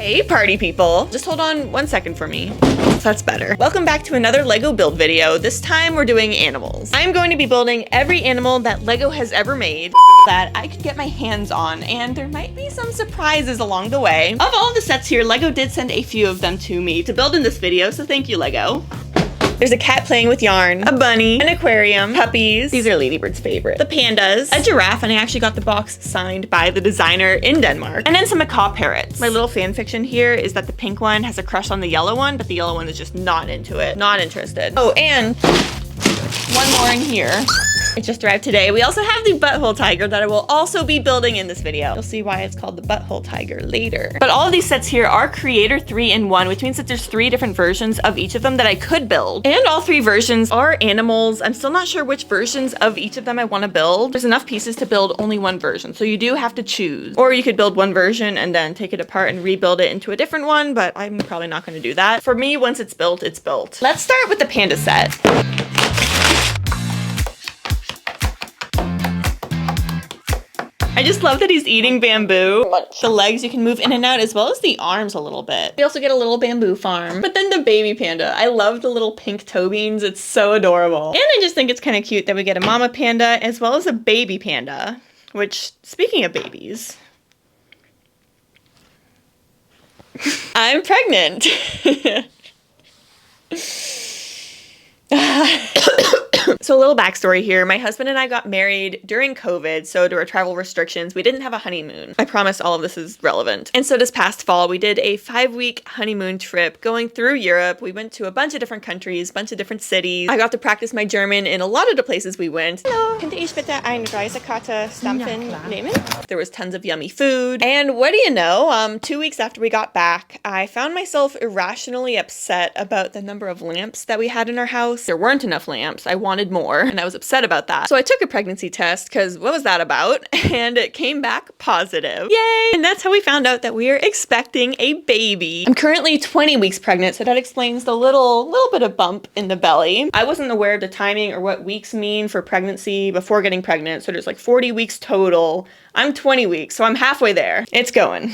Hey party people, just hold on 1 second for me. That's better. Welcome back to another Lego build video. This time we're doing animals. I'm going to be building every animal that Lego has ever made that I could get my hands on, and there might be some surprises along the way. Of all the sets here, Lego did send a few of them to me to build in this video, so thank you, Lego. There's a cat playing with yarn, a bunny, an aquarium, puppies. These are Ladybird's favorite. The pandas, a giraffe, and I actually got the box signed by the designer in Denmark. And then some macaw parrots. My little fan fiction here is that the pink one has a crush on the yellow one, but the yellow one is just not into it. Not interested. Oh, and one more in here. It just arrived today. We also have the butthole tiger that I will also be building in this video. You'll see why it's called the butthole tiger later. But all of these sets here are Creator 3-in-1, which means that there's 3 different versions of each of them that I could build. And all 3 versions are animals. I'm still not sure which versions of each of them I want to build. There's enough pieces to build only one version, so you do have to choose. Or you could build one version and then take it apart and rebuild it into a different one, but I'm probably not going to do that. For me, once it's built, it's built. Let's start with the panda set. I just love that he's eating bamboo. The legs you can move in and out, as well as the arms a little bit. We also get a little bamboo farm. But then the baby panda. I love the little pink toe beans. It's so adorable. And I just think it's kind of cute that we get a mama panda as well as a baby panda. Which, speaking of babies, I'm pregnant. So a little backstory here. My husband and I got married during COVID, so to our travel restrictions, we didn't have a honeymoon. I promise all of this is relevant. And so this past fall, we did a 5-week honeymoon trip going through Europe. We went to a bunch of different countries, a bunch of different cities. I got to practice my German in a lot of the places we went. Hello, könnte ich bitte eine Reisekarte stampfen nehmen? There was tons of yummy food. And what do you know? 2 weeks after we got back, I found myself irrationally upset about the number of lamps that we had in our house. There weren't enough lamps. I wanted more, and I was upset about that. So I took a pregnancy test, because what was that about? And it came back positive. Yay! And that's how we found out that we are expecting a baby. I'm currently 20 weeks pregnant, so that explains the little bit of bump in the belly. I wasn't aware of the timing or what weeks mean for pregnancy before getting pregnant, so there's like 40 weeks total. I'm 20 weeks, so I'm halfway there. It's going.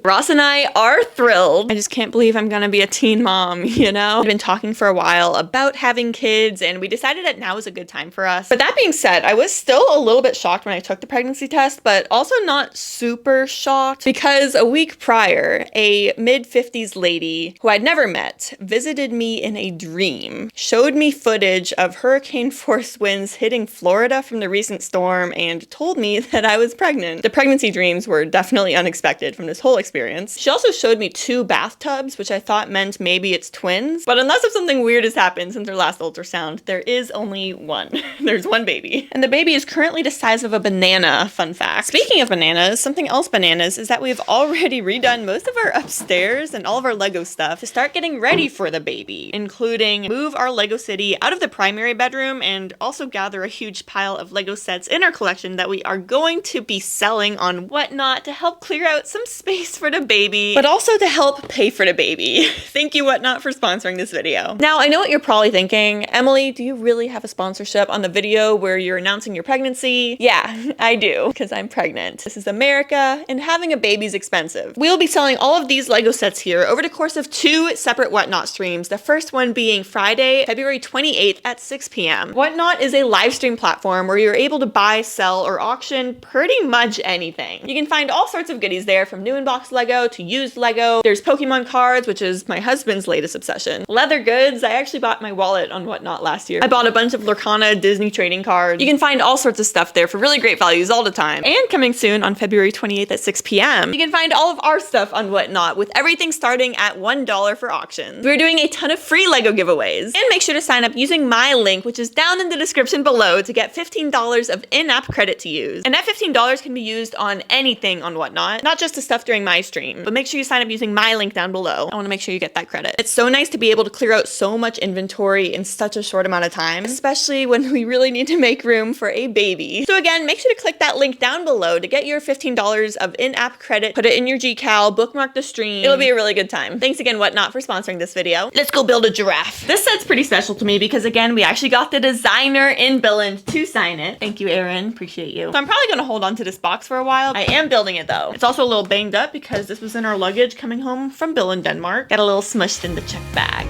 Ross and I are thrilled. I just can't believe I'm gonna be a teen mom, you know? I've been talking for a while about having kids, and we decided that now is a good time for us. But that being said, I was still a little bit shocked when I took the pregnancy test, but also not super shocked, because a week prior, a mid-50s lady who I'd never met visited me in a dream, showed me footage of hurricane force winds hitting Florida from the recent storm, and told me that I was pregnant. The pregnancy dreams were definitely unexpected from this whole experience. She also showed me 2 bathtubs, which I thought meant maybe it's twins. But unless if something weird has happened since her last ultrasound, there is only one. There's one baby. And the baby is currently the size of a banana, fun fact. Speaking of bananas, something else bananas is that we've already redone most of our upstairs and all of our Lego stuff to start getting ready for the baby, including move our Lego city out of the primary bedroom and also gather a huge pile of Lego sets in our collection that we are going to be selling on Whatnot to help clear out some space for the baby, but also to help pay for the baby. Thank you Whatnot for sponsoring this video. Now, I know what you're probably thinking. Emily, do you really have a sponsorship on the video where you're announcing your pregnancy? Yeah, I do, because I'm pregnant. This is America, and having a baby is expensive. We'll be selling all of these Lego sets here over the course of 2 separate Whatnot streams, the first one being Friday, February 28th at 6 p.m. Whatnot is a live stream platform where you're able to buy, sell, or auction pretty much anything. You can find all sorts of goodies there, from new in-box Lego to used Lego. There's Pokemon cards, which is my husband's latest obsession. Leather goods. I actually bought my wallet on Whatnot last year. I bought a bunch of Lorcana Disney trading cards. You can find all sorts of stuff there for really great values all the time. And coming soon on February 28th at 6 p.m., you can find all of our stuff on Whatnot, with everything starting at $1 for auctions. We're doing a ton of free Lego giveaways. And make sure to sign up using my link, which is down in the description below, to get $15 of in-app credit to use. And that $15 can be used on anything on Whatnot, not just the stuff during my stream, but make sure you sign up using my link down below. I want to make sure you get that credit. It's so nice to be able to clear out so much inventory in such a short amount of time, especially when we really need to make room for a baby. So again, make sure to click that link down below to get your $15 of in-app credit, put it in your GCal, bookmark the stream. It'll be a really good time. Thanks again Whatnot for sponsoring this video. Let's go build a giraffe. This set's pretty special to me because again, we actually got the designer in Billund to sign it. Thank you, Erin. Appreciate you. So I'm probably gonna hold on to this box for a while. I am building it though. It's also a little banged up because because this was in our luggage coming home from Bill in Denmark. Got a little smushed in the check bag.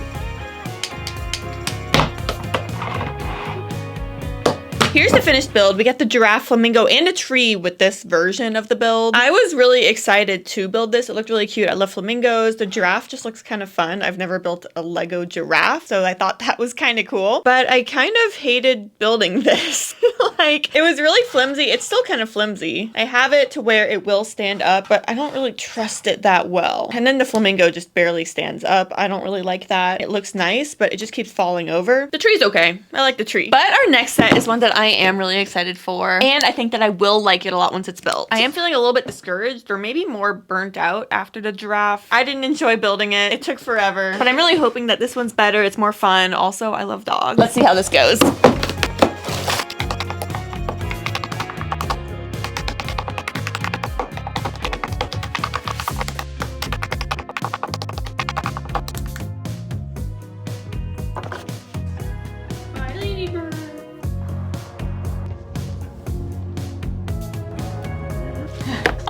Here's the finished build. We got the giraffe, flamingo, and a tree with this version of the build. I was really excited to build this. It looked really cute. I love flamingos. The giraffe just looks kind of fun. I've never built a Lego giraffe, so I thought that was kind of cool. But I kind of hated building this. Like, it was really flimsy. It's still kind of flimsy. I have it to where it will stand up, but I don't really trust it that well. And then the flamingo just barely stands up. I don't really like that. It looks nice, but it just keeps falling over. The tree's okay. I like the tree. But our next set is one that I am really excited for, and I think that I will like it a lot once it's built. I am feeling a little bit discouraged or maybe more burnt out after the giraffe. I didn't enjoy building it. It took forever, but I'm really hoping that this one's better. It's more fun. Also, I love dogs. Let's see how this goes.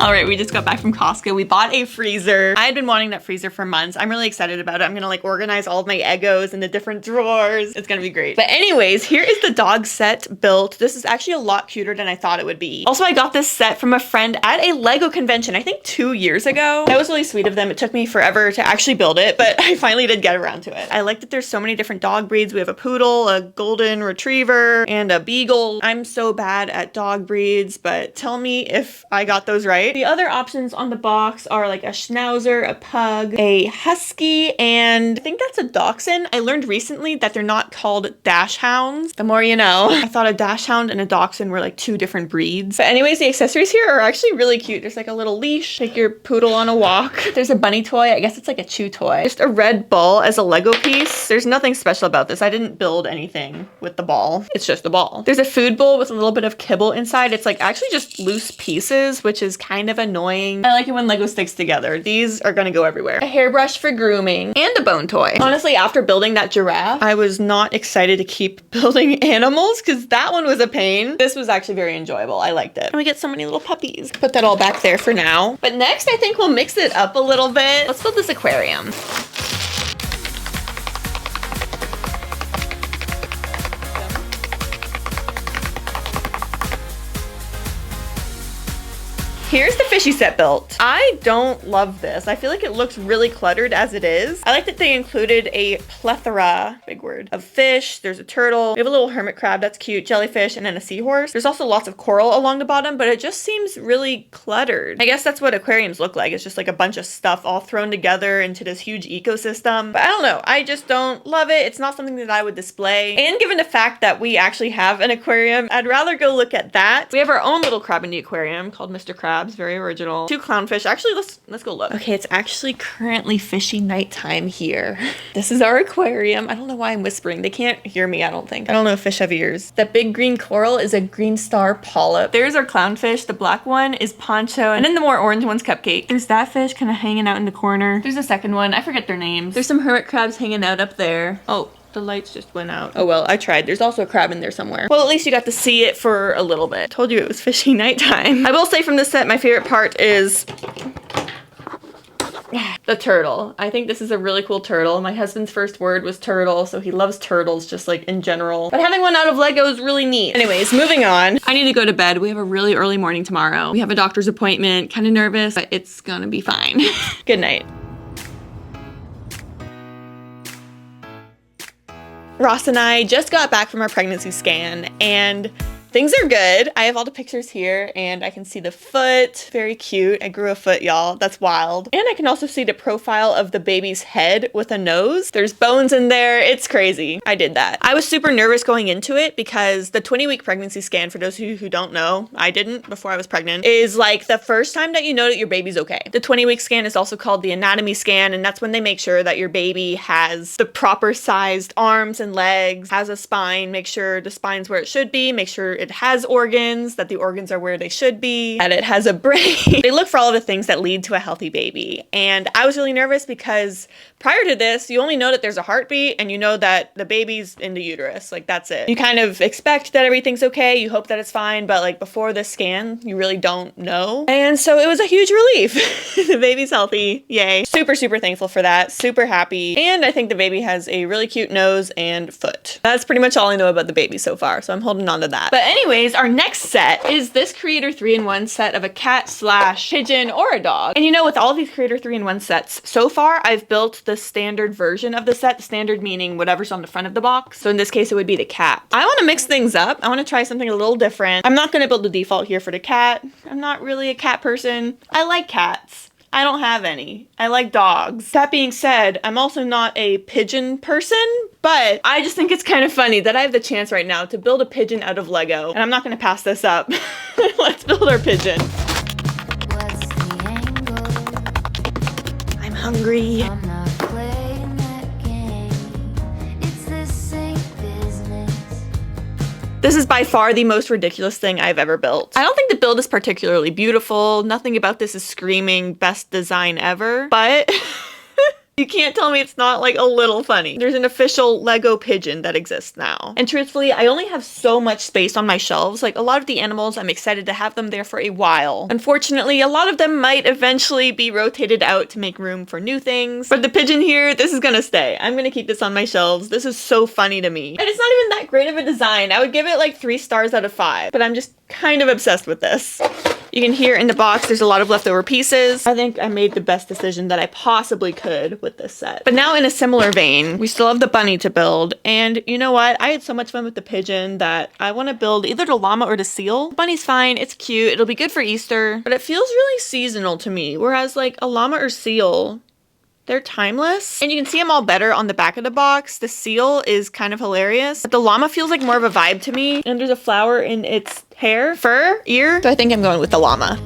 All right, we just got back from Costco. We bought a freezer. I had been wanting that freezer for months. I'm really excited about it. I'm gonna like organize all of my Eggos into different drawers. It's gonna be great. But anyways, here is the dog set built. This is actually a lot cuter than I thought it would be. Also, I got this set from a friend at a Lego convention, I think 2 years ago. That was really sweet of them. It took me forever to actually build it, but I finally did get around to it. I like that there's so many different dog breeds. We have a poodle, a golden retriever, and a beagle. I'm so bad at dog breeds, but tell me if I got those right. The other options on the box are like a schnauzer, a pug, a husky, and I think that's a dachshund. I learned recently that they're not called dash hounds. The more you know. I thought a dash hound and a dachshund were like 2 different breeds. But anyways, the accessories here are actually really cute. There's like a little leash, take your poodle on a walk. There's a bunny toy. I guess it's like a chew toy. Just a red ball as a Lego piece. There's nothing special about this. I didn't build anything with the ball. It's just a ball. There's a food bowl with a little bit of kibble inside. It's like actually just loose pieces, which is kind of annoying. I like it when Lego sticks together. These are gonna go everywhere. A hairbrush for grooming and a bone toy. Honestly, after building that giraffe, I was not excited to keep building animals because that one was a pain. This was actually very enjoyable. I liked it. And we get so many little puppies. Put that all back there for now. But next, I think we'll mix it up a little bit. Let's build this aquarium. Here's the fishy set built. I don't love this. I feel like it looks really cluttered as it is. I like that they included a plethora, big word, of fish. There's a turtle. We have a little hermit crab, that's cute, jellyfish, and then a seahorse. There's also lots of coral along the bottom, but it just seems really cluttered. I guess that's what aquariums look like. It's just like a bunch of stuff all thrown together into this huge ecosystem. But I don't know. I just don't love it. It's not something that I would display. And given the fact that we actually have an aquarium, I'd rather go look at that. We have our own little crab in the aquarium called Mr. Crab. Very original. 2 clownfish. Actually, let's go look. Okay, it's actually currently fishy nighttime here. This is our aquarium. I don't know why I'm whispering. They can't hear me, I don't think. I don't know if fish have ears. That big green coral is a green star polyp. There's our clownfish. The black one is Poncho. And then the more orange one's Cupcake. There's that fish kind of hanging out in the corner. There's a second one. I forget their names. There's some hermit crabs hanging out up there. Oh. The lights just went out. Oh well, I tried. There's also a crab in there somewhere. Well, at least you got to see it for a little bit. Told you it was fishy nighttime. I will say from this set, my favorite part is the turtle. I think this is a really cool turtle. My husband's first word was turtle, so he loves turtles just like in general. But having one out of Lego is really neat. Anyways, moving on. I need to go to bed. We have a really early morning tomorrow. We have a doctor's appointment. Kind of nervous, but it's gonna be fine. Good night. Ross and I just got back from our pregnancy scan and things are good. I have all the pictures here and I can see the foot. Very cute. I grew a foot, y'all. That's wild. And I can also see the profile of the baby's head with a nose. There's bones in there. It's crazy. I did that. I was super nervous going into it because the 20-week pregnancy scan, for those of you who don't know, I didn't before I was pregnant, is like the first time that you know that your baby's okay. The 20-week scan is also called the anatomy scan, and that's when they make sure that your baby has the proper sized arms and legs, has a spine, make sure the spine's where it should be, make sure it has organs, that the organs are where they should be, that it has a brain. They look for all the things that lead to a healthy baby. And I was really nervous because prior to this, you only know that there's a heartbeat and you know that the baby's in the uterus. Like, that's it. You kind of expect that everything's okay. You hope that it's fine. But like before this scan, you really don't know. And so it was a huge relief. The baby's healthy. Yay. Super, super thankful for that. Super happy. And I think the baby has a really cute nose and foot. That's pretty much all I know about the baby so far. So I'm holding on to that. But anyways, our next set is this Creator 3-in-1 set of a cat / pigeon or a dog. And you know, with all of these Creator 3-in-1 sets, so far I've built the standard version of the set. The standard meaning whatever's on the front of the box. So in this case, it would be the cat. I want to mix things up. I want to try something a little different. I'm not going to build the default here for the cat. I'm not really a cat person. I like cats. I don't have any. I like dogs. That being said, I'm also not a pigeon person, but I just think it's kind of funny that I have the chance right now to build a pigeon out of Lego, and I'm not going to pass this up. Let's build our pigeon. I'm hungry. This is by far the most ridiculous thing I've ever built. I don't think the build is particularly beautiful. Nothing about this is screaming best design ever, but you can't tell me it's not like a little funny. There's an official Lego pigeon that exists now. And truthfully, I only have so much space on my shelves. Like a lot of the animals, I'm excited to have them there for a while. Unfortunately, a lot of them might eventually be rotated out to make room for new things. But the pigeon here, this is gonna stay. I'm gonna keep this on my shelves. This is so funny to me. And it's not even that great of a design. I would give it like 3 stars out of 5, but I'm just kind of obsessed with this. You can hear in the box there's a lot of leftover pieces. I think I made the best decision that I possibly could with this set. But now in a similar vein, we still have the bunny to build. And you know what? I had so much fun with the pigeon that I want to build either the llama or the seal. The bunny's fine. It's cute. It'll be good for Easter. But it feels really seasonal to me. Whereas like a llama or seal, they're timeless. And you can see them all better on the back of the box. The seal is kind of hilarious. But the llama feels like more of a vibe to me. And there's a flower in its hair, fur, ear. So I think I'm going with the llama.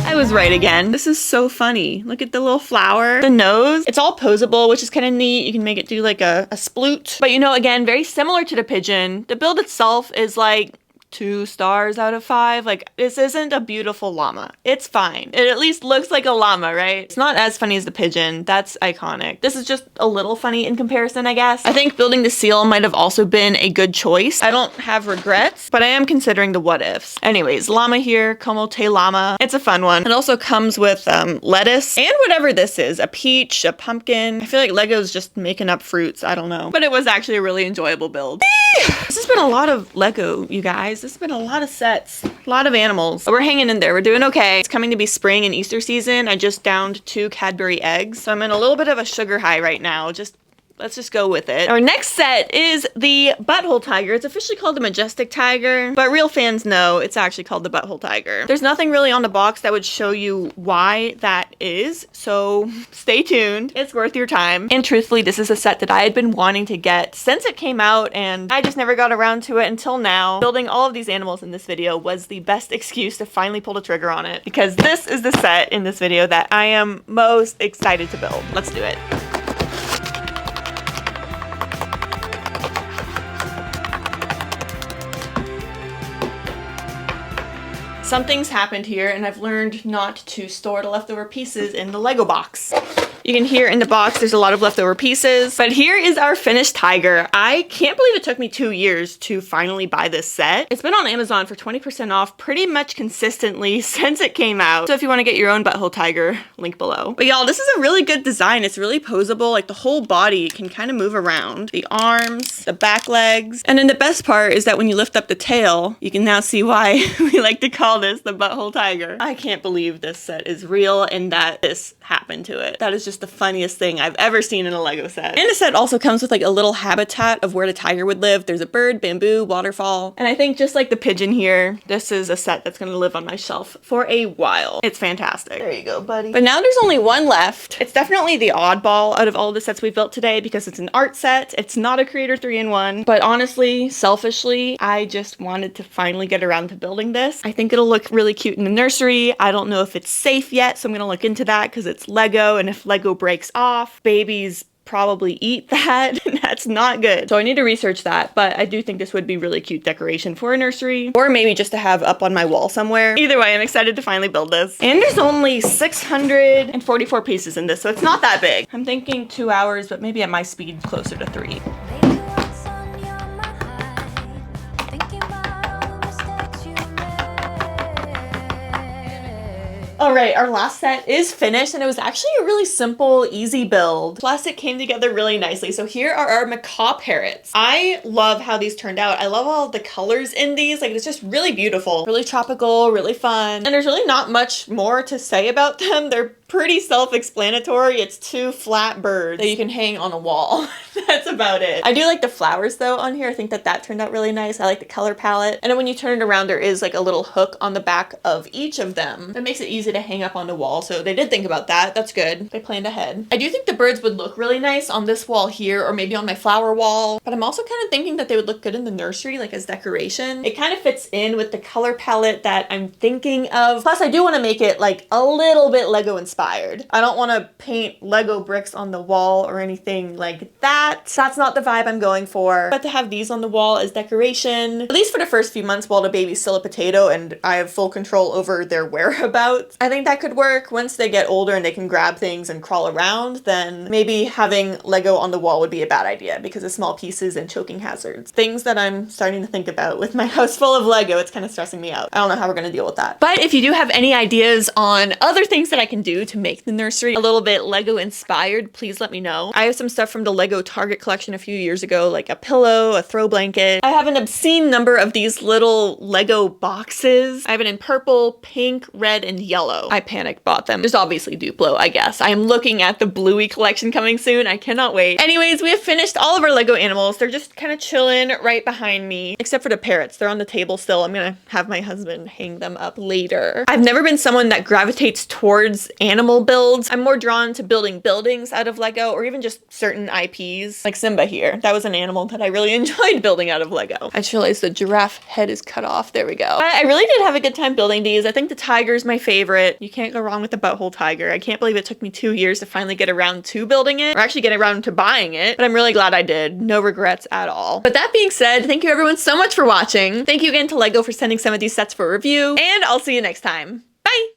I was right again. This is so funny. Look at the little flower, the nose. It's all posable, which is kind of neat. You can make it do like a sploot. But you know, again, very similar to the pigeon. The build itself is like 2 stars out of 5. Like, this isn't a beautiful llama. It's fine. It at least looks like a llama, right? It's not as funny as the pigeon. That's iconic. This is just a little funny in comparison, I guess. I think building the seal might have also been a good choice. I don't have regrets, but I am considering the what ifs. Anyways, llama here, como te llama. It's a fun one. It also comes with lettuce and whatever this is, a peach, a pumpkin. I feel like Lego's just making up fruits. I don't know. But it was actually a really enjoyable build. This has been a lot of Lego, you guys. This has been a lot of sets, a lot of animals. But we're hanging in there. We're doing okay. It's coming to be spring and Easter season. I just downed 2 Cadbury eggs. So I'm in a little bit of a sugar high right now. Let's just go with it. Our next set is the butthole tiger. It's officially called the majestic tiger, but real fans know it's actually called the butthole tiger. There's nothing really on the box that would show you why that is, so stay tuned. It's worth your time. And truthfully, this is a set that I had been wanting to get since it came out, and I just never got around to it until now. Building all of these animals in this video was the best excuse to finally pull the trigger on it, because this is the set in this video that I am most excited to build. Let's do it. Something's happened here, and I've learned not to store the leftover pieces in the Lego box. You can hear in the box there's a lot of leftover pieces, but here is our finished tiger. I can't believe it took me 2 years to finally buy this set. It's been on Amazon for 20% off pretty much consistently since it came out. So if you want to get your own butthole tiger, link below. But y'all, this is a really good design. It's really posable. Like the whole body can kind of move around. The arms, the back legs. And then the best part is that when you lift up the tail, you can now see why we like to call this the butthole tiger. I can't believe this set is real and that this happened to it. That is just the funniest thing I've ever seen in a Lego set. And the set also comes with like a little habitat of where the tiger would live. There's a bird, bamboo, waterfall. And I think just like the pigeon here, this is a set that's gonna live on my shelf for a while. It's fantastic. There you go, buddy. But now there's only one left. It's definitely the oddball out of all the sets we built today because it's an art set. It's not a Creator 3-in-1. But honestly, selfishly, I just wanted to finally get around to building this. I think it'll look really cute in the nursery. I don't know if it's safe yet, so I'm gonna look into that because it's Lego, and if Lego breaks off, babies probably eat that. That's not good. So I need to research that, but I do think this would be really cute decoration for a nursery, or maybe just to have up on my wall somewhere. Either way, I'm excited to finally build this. And there's only 644 pieces in this, so it's not that big. I'm thinking 2 hours, but maybe at my speed closer to 3. All right, our last set is finished, and it was actually a really simple, easy build. Plus, it came together really nicely. So here are our macaw parrots. I love how these turned out. I love all the colors in these. Like, it's just really beautiful, really tropical, really fun. And there's really not much more to say about them. They're pretty self-explanatory. It's 2 flat birds that you can hang on a wall. That's about it. I do like the flowers though on here. I think that turned out really nice. I like the color palette. And then when you turn it around, there is like a little hook on the back of each of them that makes it easy to hang up on the wall. So they did think about that. That's good. They planned ahead. I do think the birds would look really nice on this wall here, or maybe on my flower wall. But I'm also kind of thinking that they would look good in the nursery, like as decoration. It kind of fits in with the color palette that I'm thinking of. Plus, I do want to make it like a little bit Lego inspired. I don't want to paint Lego bricks on the wall or anything like that. That's not the vibe I'm going for. But to have these on the wall as decoration, at least for the first few months while the baby's still a potato and I have full control over their whereabouts, I think that could work. Once they get older and they can grab things and crawl around, then maybe having Lego on the wall would be a bad idea because of small pieces and choking hazards. Things that I'm starting to think about with my house full of Lego. It's kind of stressing me out. I don't know how we're going to deal with that. But if you do have any ideas on other things that I can do to make the nursery a little bit Lego inspired, please let me know. I have some stuff from the Lego Target collection a few years ago, like a pillow, a throw blanket. I have an obscene number of these little Lego boxes. I have it in purple, pink, red, and yellow. I panicked bought them. There's obviously Duplo, I guess. I am looking at the Bluey collection coming soon. I cannot wait. Anyways, we have finished all of our Lego animals. They're just kind of chilling right behind me, except for the parrots. They're on the table still. I'm gonna have my husband hang them up later. I've never been someone that gravitates towards animal builds. I'm more drawn to building buildings out of Lego, or even just certain IPs. Like Simba here. That was an animal that I really enjoyed building out of Lego. I just realized the giraffe head is cut off. There we go. I really did have a good time building these. I think the tiger is my favorite. You can't go wrong with the butthole tiger. I can't believe it took me 2 years to finally get around to building it, or actually get around to buying it, but I'm really glad I did. No regrets at all. But that being said, thank you everyone so much for watching. Thank you again to Lego for sending some of these sets for review, and I'll see you next time. Bye!